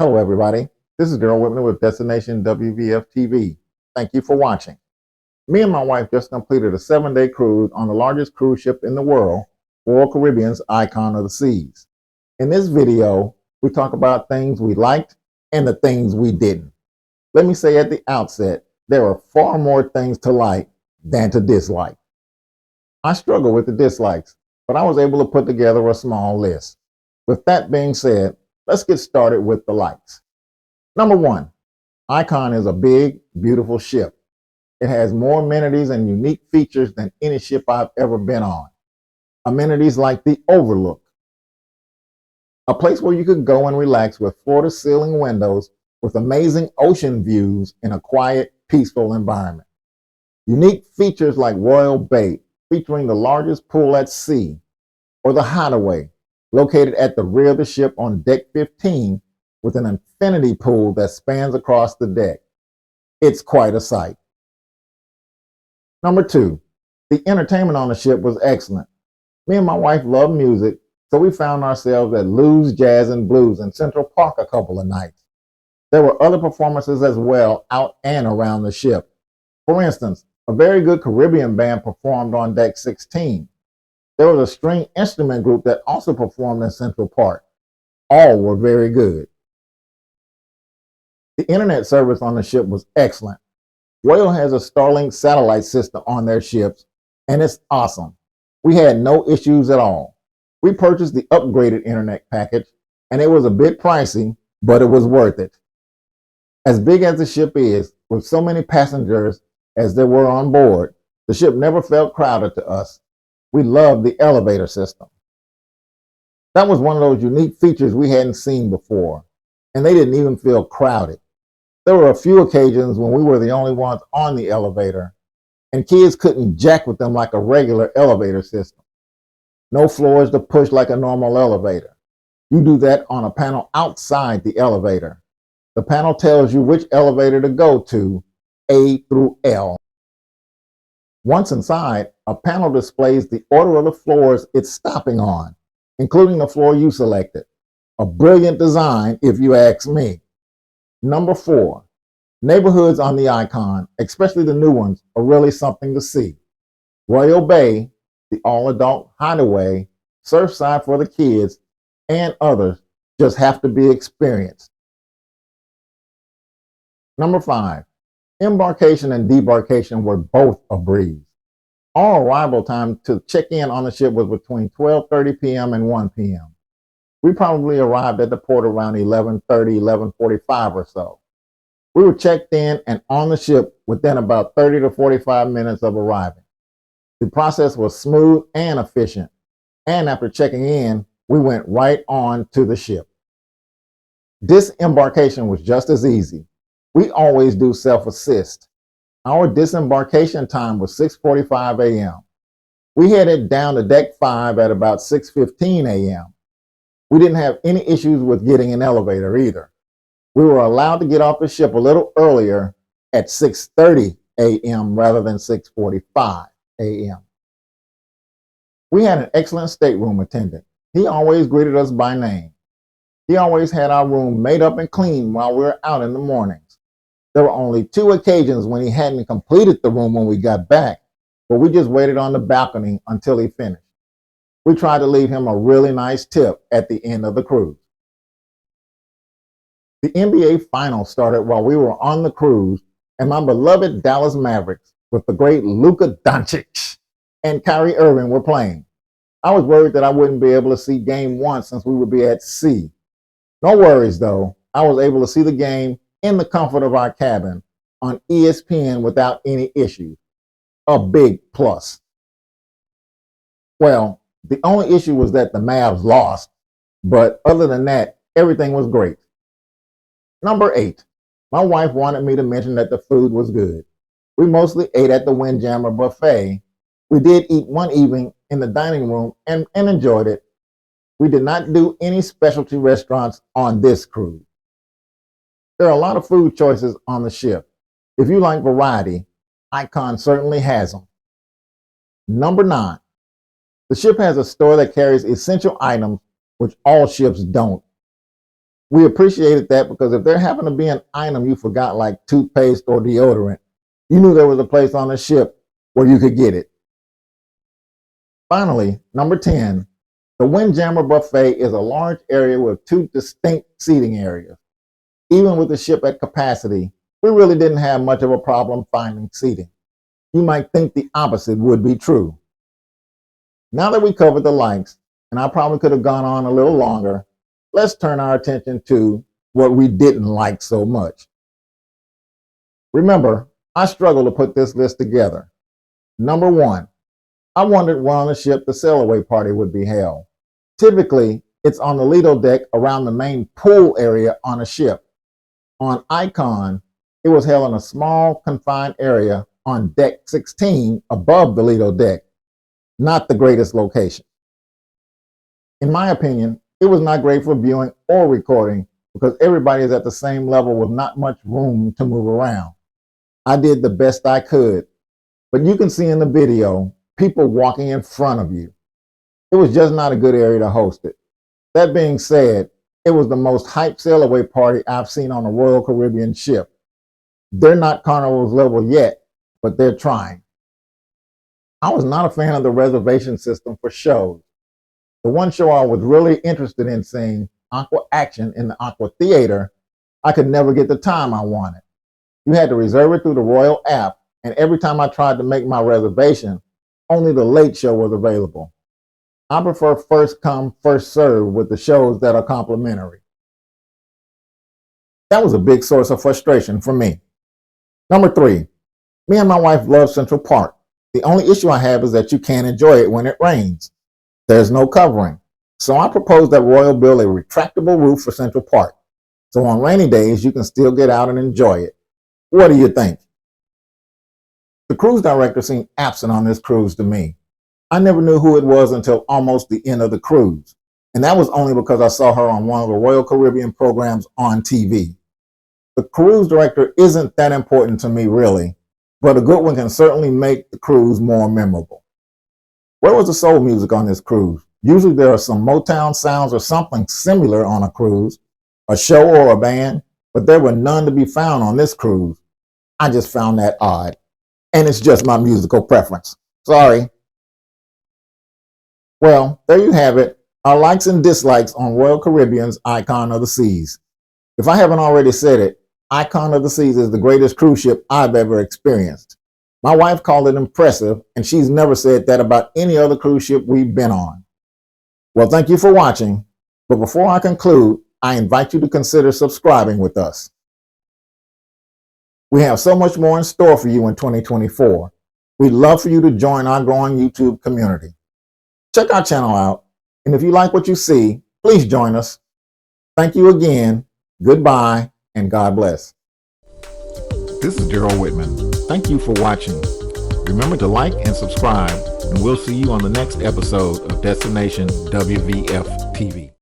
Hello, everybody. This is Daryl Whitman with DestinationWVFTV. Thank you for watching. Me and my wife just completed a 7-day cruise on the largest cruise ship in the world, Royal Caribbean's Icon of the Seas. In this video, we talk about things we liked and the things we didn't. Let me say at the outset, there are far more things to like than to dislike. I struggle with the dislikes, but I was able to put together a small list. With that being said, let's get started with the likes. Number one, Icon is a big, beautiful ship. It has more amenities and unique features than any ship I've ever been on. Amenities like the Overlook, a place where you could go and relax with floor-to-ceiling windows with amazing ocean views in a quiet, peaceful environment. Unique features like Royal Bay, featuring the largest pool at sea, or the Hideaway, located at the rear of the ship on deck 15 with an infinity pool that spans across the deck. It's quite a sight. Number two, the entertainment on the ship was excellent. Me and my wife love music, so we found ourselves at Lou's Jazz and Blues in Central Park a couple of nights. There were other performances as well out and around the ship. For instance, a very good Caribbean band performed on deck 16. There was a string instrument group that also performed in Central Park. All were very good. The internet service on the ship was excellent. Royal has a Starlink satellite system on their ships, and it's awesome. We had no issues at all. We purchased the upgraded internet package, and it was a bit pricey, but it was worth it. As big as the ship is, with so many passengers as there were on board, the ship never felt crowded to us. We loved the elevator system. That was one of those unique features we hadn't seen before, and they didn't even feel crowded. There were a few occasions when we were the only ones on the elevator, and kids couldn't jack with them like a regular elevator system. No floors to push like a normal elevator. You do that on a panel outside the elevator. The panel tells you which elevator to go to, A through L. Once inside, a panel displays the order of the floors it's stopping on, including the floor you selected. A brilliant design, if you ask me. Number four, neighborhoods on the Icon, especially the new ones, are really something to see. Royal Bay, the all-adult Hideaway, Surfside for the kids, and others just have to be experienced. Number five, embarkation and debarkation were both a breeze. Our arrival time to check in on the ship was between 12:30 p.m. and 1 p.m. We probably arrived at the port around 11:30, 11:45 or so. We were checked in and on the ship within about 30 to 45 minutes of arriving. The process was smooth and efficient, and after checking in, we went right on to the ship. Disembarkation was just as easy. We always do self-assist. Our disembarkation time was 6:45 a.m. We headed down to deck 5 at about 6:15 a.m. We didn't have any issues with getting an elevator either. We were allowed to get off the ship a little earlier at 6:30 a.m. rather than 6:45 a.m. We had an excellent stateroom attendant. He always greeted us by name. He always had our room made up and clean while we were out in the mornings. There were only 2 occasions when he hadn't completed the room when we got back, but we just waited on the balcony until he finished. We tried to leave him a really nice tip at the end of the cruise. The NBA Finals started while we were on the cruise, and my beloved Dallas Mavericks, with the great Luka Doncic and Kyrie Irving, were playing. I was worried that I wouldn't be able to see game 1 since we would be at sea. No worries though, I was able to see the game in the comfort of our cabin on ESPN without any issues. A big plus. Well, the only issue was that the Mavs lost, but other than that, everything was great. Number 8, my wife wanted me to mention that the food was good. We mostly ate at the Windjammer buffet. We did eat one evening in the dining room and enjoyed it. We did not do any specialty restaurants on this cruise. There are a lot of food choices on the ship. If you like variety, Icon certainly has them. Number 9, the ship has a store that carries essential items which all ships don't. We appreciated that because if there happened to be an item you forgot, like toothpaste or deodorant, you knew there was a place on the ship where you could get it. Finally, number 10, the Windjammer Buffet is a large area with 2 distinct seating areas. Even with the ship at capacity, we really didn't have much of a problem finding seating. You might think the opposite would be true. Now that we covered the likes, and I probably could have gone on a little longer, let's turn our attention to what we didn't like so much. Remember, I struggled to put this list together. Number 1, I wondered where on the ship the sail-away party would be held. Typically, it's on the Lido deck around the main pool area on a ship. On Icon, it was held in a small, confined area on deck 16 above the Lido deck. Not the greatest location. In my opinion, it was not great for viewing or recording because everybody is at the same level with not much room to move around. I did the best I could, but you can see in the video people walking in front of you. It was just not a good area to host it. That being said, it was the most hyped sail-away party I've seen on a Royal Caribbean ship. They're not Carnival's level yet, but they're trying. I was not a fan of the reservation system for shows. The one show I was really interested in seeing, Aqua Action in the Aqua Theater, I could never get the time I wanted. You had to reserve it through the Royal app, and every time I tried to make my reservation, only the late show was available. I prefer first come, first serve with the shows that are complimentary. That was a big source of frustration for me. Number 3, me and my wife love Central Park. The only issue I have is that you can't enjoy it when it rains. There's no covering. So I proposed that Royal build a retractable roof for Central Park. So on rainy days, you can still get out and enjoy it. What do you think? The cruise director seemed absent on this cruise to me. I never knew who it was until almost the end of the cruise. And that was only because I saw her on one of the Royal Caribbean programs on TV. The cruise director isn't that important to me, really, but a good one can certainly make the cruise more memorable. Where was the soul music on this cruise? Usually there are some Motown sounds or something similar on a cruise, a show or a band, but there were none to be found on this cruise. I just found that odd. And it's just my musical preference. Sorry. Well, there you have it, our likes and dislikes on Royal Caribbean's Icon of the Seas. If I haven't already said it, Icon of the Seas is the greatest cruise ship I've ever experienced. My wife called it impressive, and she's never said that about any other cruise ship we've been on. Well, thank you for watching, but before I conclude, I invite you to consider subscribing with us. We have so much more in store for you in 2024. We'd love for you to join our growing YouTube community. Check our channel out, and if you like what you see, please join us. Thank you again, goodbye, and God bless. This is Gerald Whitman. Thank you for watching. Remember to like and subscribe, and we'll see you on the next episode of Destination WVF TV.